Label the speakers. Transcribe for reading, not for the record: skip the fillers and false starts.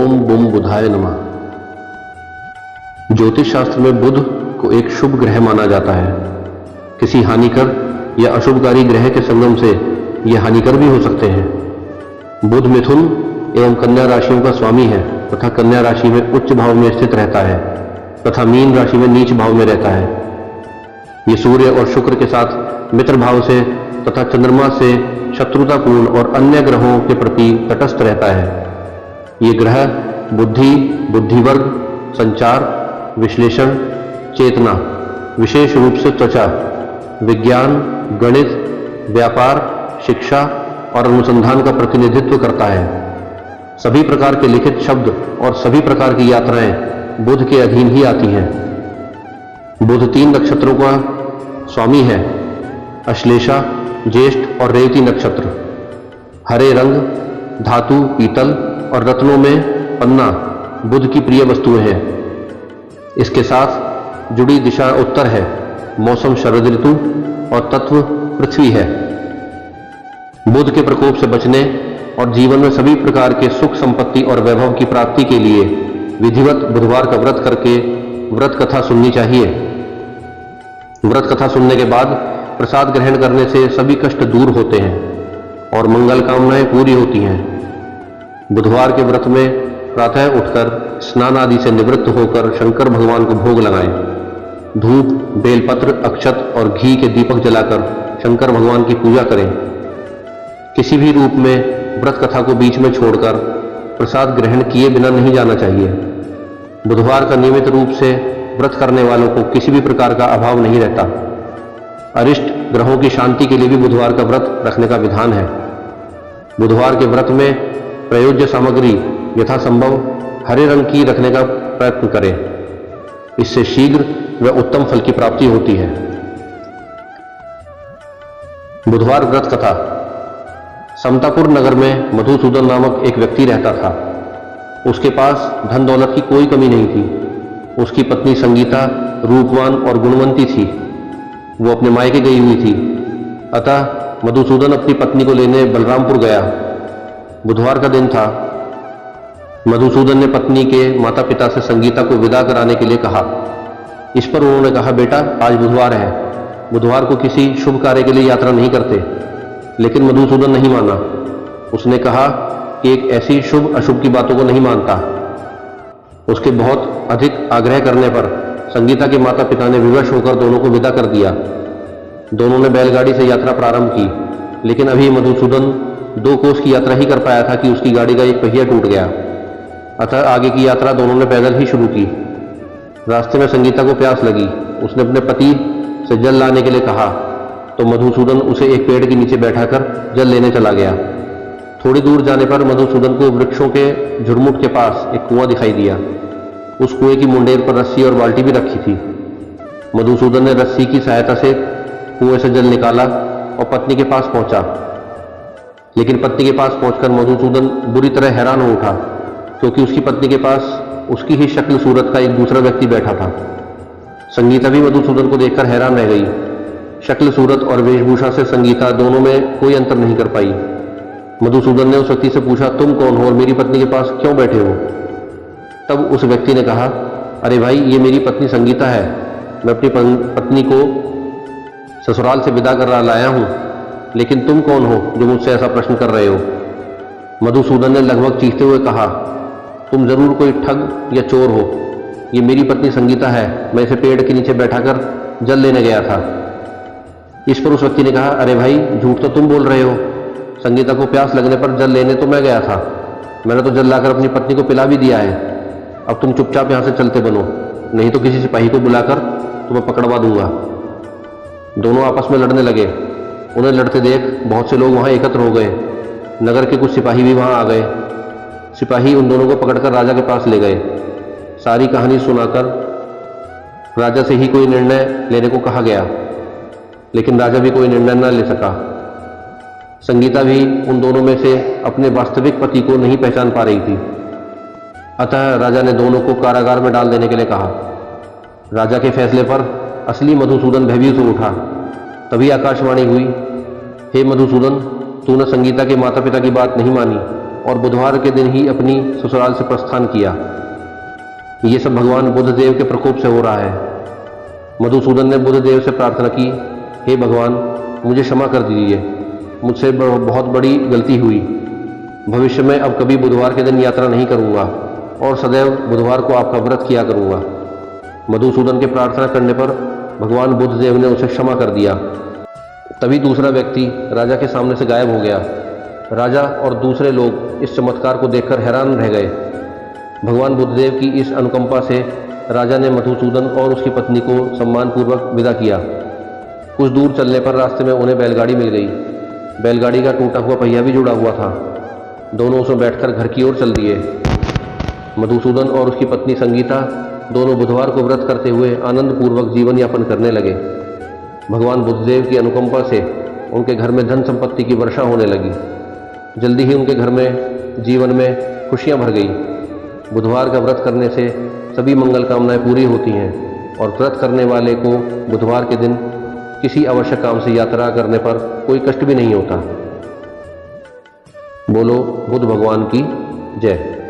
Speaker 1: ओम बुम बुधाय नमः। ज्योतिष शास्त्र में बुध को एक शुभ ग्रह माना जाता है। किसी हानिकर या अशुभकारी ग्रह के संगम से ये हानिकर भी हो सकते हैं। बुध मिथुन एवं कन्या राशियों का स्वामी है तथा कन्या राशि में उच्च भाव में स्थित रहता है तथा मीन राशि में नीच भाव में रहता है। ये सूर्य और शुक्र के साथ मित्र भाव से तथा चंद्रमा से शत्रुतापूर्ण और अन्य ग्रहों के प्रति तटस्थ रहता है। ये ग्रह बुद्धि, बुद्धिवर्ग, संचार, विश्लेषण, चेतना, विशेष रूप से त्वचा, विज्ञान, गणित, व्यापार, शिक्षा और अनुसंधान का प्रतिनिधित्व करता है। सभी प्रकार के लिखित शब्द और सभी प्रकार की यात्राएं बुध के अधीन ही आती हैं। बुध 3 नक्षत्रों का स्वामी है, अश्लेषा, ज्येष्ठ और रेवती नक्षत्र। हरे रंग, धातु, पीतल और रत्नों में पन्ना बुध की प्रिय वस्तुएं हैं। इसके साथ जुड़ी दिशा उत्तर है, मौसम शरद ऋतु और तत्व पृथ्वी है। बुध के प्रकोप से बचने और जीवन में सभी प्रकार के सुख, संपत्ति और वैभव की प्राप्ति के लिए विधिवत बुधवार का व्रत करके व्रत कथा सुननी चाहिए। व्रत कथा सुनने के बाद प्रसाद ग्रहण करने से सभी कष्ट दूर होते हैं और मंगल कामनाएं पूरी होती हैं। बुधवार के व्रत में प्रातः उठकर स्नान आदि से निवृत्त होकर शंकर भगवान को भोग लगाएं। धूप, बेलपत्र, अक्षत और घी के दीपक जलाकर शंकर भगवान की पूजा करें। किसी भी रूप में व्रत कथा को बीच में छोड़कर प्रसाद ग्रहण किए बिना नहीं जाना चाहिए। बुधवार का नियमित रूप से व्रत करने वालों को किसी भी प्रकार का अभाव नहीं रहता। अरिष्ट ग्रहों की शांति के लिए भी बुधवार का व्रत रखने का विधान है। बुधवार के व्रत में प्रयोज्य सामग्री यथासंभव हरे रंग की रखने का प्रयत्न करें। इससे शीघ्र व उत्तम फल की प्राप्ति होती है। बुधवार व्रत कथा। समतापुर नगर में मधुसूदन नामक एक व्यक्ति रहता था। उसके पास धन दौलत की कोई कमी नहीं थी। उसकी पत्नी संगीता रूपवान और गुणवंती थी। वो अपने मायके गई हुई थी। अतः मधुसूदन अपनी पत्नी को लेने बलरामपुर गया। बुधवार का दिन था। मधुसूदन ने पत्नी के माता पिता से संगीता को विदा कराने के लिए कहा। इस पर उन्होंने कहा, बेटा आज बुधवार है, बुधवार को किसी शुभ कार्य के लिए यात्रा नहीं करते। लेकिन मधुसूदन नहीं माना। उसने कहा कि एक ऐसी शुभ अशुभ की बातों को नहीं मानता। उसके बहुत अधिक आग्रह करने पर संगीता के माता पिता ने विवश होकर दोनों को विदा कर दिया। दोनों ने बैलगाड़ी से यात्रा प्रारंभ की, लेकिन अभी मधुसूदन 2 कोस की यात्रा ही कर पाया था कि उसकी गाड़ी का एक पहिया टूट गया। अतः आगे की यात्रा दोनों ने पैदल ही शुरू की। रास्ते में संगीता को प्यास लगी। उसने अपने पति से जल लाने के लिए कहा तो मधुसूदन उसे एक पेड़ के नीचे बैठाकर जल लेने चला गया। थोड़ी दूर जाने पर मधुसूदन को वृक्षों के झुरमुट के पास एक कुआं दिखाई दिया। उस कुएं की मुंडेर पर रस्सी और बाल्टी भी रखी थी। मधुसूदन ने रस्सी की सहायता से कुएं से जल निकाला और पत्नी के पास पहुंचा। लेकिन पत्नी के पास पहुंचकर मधुसूदन बुरी तरह हैरान हो उठा, क्योंकि उसकी पत्नी के पास उसकी ही शक्ल सूरत का एक दूसरा व्यक्ति बैठा था। संगीता भी मधुसूदन को देखकर हैरान रह गई। शक्ल सूरत और वेशभूषा से संगीता दोनों में कोई अंतर नहीं कर पाई। मधुसूदन ने उस व्यक्ति से पूछा, तुम कौन हो और मेरी पत्नी के पास क्यों बैठे हो? तब उस व्यक्ति ने कहा, अरे भाई, ये मेरी पत्नी संगीता है। मैं अपनी पत्नी को ससुराल से विदा कर लाया हूं, लेकिन तुम कौन हो जो मुझसे ऐसा प्रश्न कर रहे हो? मधुसूदन ने लगभग चीखते हुए कहा, तुम जरूर कोई ठग या चोर हो। ये मेरी पत्नी संगीता है। मैं इसे पेड़ के नीचे बैठाकर जल लेने गया था। इस पर उस व्यक्ति ने कहा, अरे भाई, झूठ तो तुम बोल रहे हो। संगीता को प्यास लगने पर जल लेने तो मैं गया था। मैंने तो जल लाकर अपनी पत्नी को पिला भी दिया है। अब तुम चुपचाप यहां से चलते बनो, नहीं तो किसी सिपाही को बुलाकर तुम्हें पकड़वा दूंगा। दोनों आपस में लड़ने लगे। उन्हें लड़ते देख बहुत से लोग वहां एकत्र हो गए। नगर के कुछ सिपाही भी वहां आ गए। सिपाही उन दोनों को पकड़कर राजा के पास ले गए। सारी कहानी सुनाकर राजा से ही कोई निर्णय लेने को कहा गया, लेकिन राजा भी कोई निर्णय न ले सका। संगीता भी उन दोनों में से अपने वास्तविक पति को नहीं पहचान पा रही थी। अतः राजा ने दोनों को कारागार में डाल देने के लिए कहा। राजा के फैसले पर असली मधुसूदन भयभीत हो उठा। तभी आकाशवाणी हुई, हे मधुसूदन, तूने संगीता के माता पिता की बात नहीं मानी, और बुधवार के दिन ही अपनी ससुराल से प्रस्थान किया। ये सब भगवान बुद्धदेव के प्रकोप से हो रहा है। मधुसूदन ने बुद्धदेव से प्रार्थना की, हे भगवान, मुझे क्षमा कर दीजिए, मुझसे बहुत बड़ी गलती हुई। भविष्य में अब कभी बुधवार के दिन यात्रा नहीं करूंगा और सदैव बुधवार को आपका व्रत किया करूंगा। मधुसूदन के प्रार्थना करने पर भगवान बुद्धदेव ने उसे क्षमा कर दिया। तभी दूसरा व्यक्ति राजा के सामने से गायब हो गया। राजा और दूसरे लोग इस चमत्कार को देखकर हैरान रह गए। भगवान बुद्धदेव की इस अनुकंपा से राजा ने मधुसूदन और उसकी पत्नी को सम्मानपूर्वक विदा किया। कुछ दूर चलने पर रास्ते में उन्हें बैलगाड़ी मिल गई। बैलगाड़ी का टूटा हुआ पहिया भी जुड़ा हुआ था। दोनों उसमें बैठकर घर की ओर चल दिए। मधुसूदन और उसकी पत्नी संगीता दोनों बुधवार को व्रत करते हुए आनंदपूर्वक जीवन यापन करने लगे। भगवान बुद्धदेव की अनुकंपा से उनके घर में धन संपत्ति की वर्षा होने लगी। जल्दी ही उनके घर में जीवन में खुशियां भर गई। बुधवार का व्रत करने से सभी मंगल कामनाएं पूरी होती हैं और व्रत करने वाले को बुधवार के दिन किसी आवश्यक काम से यात्रा करने पर कोई कष्ट भी नहीं होता। बोलो बुद्ध भगवान की जय।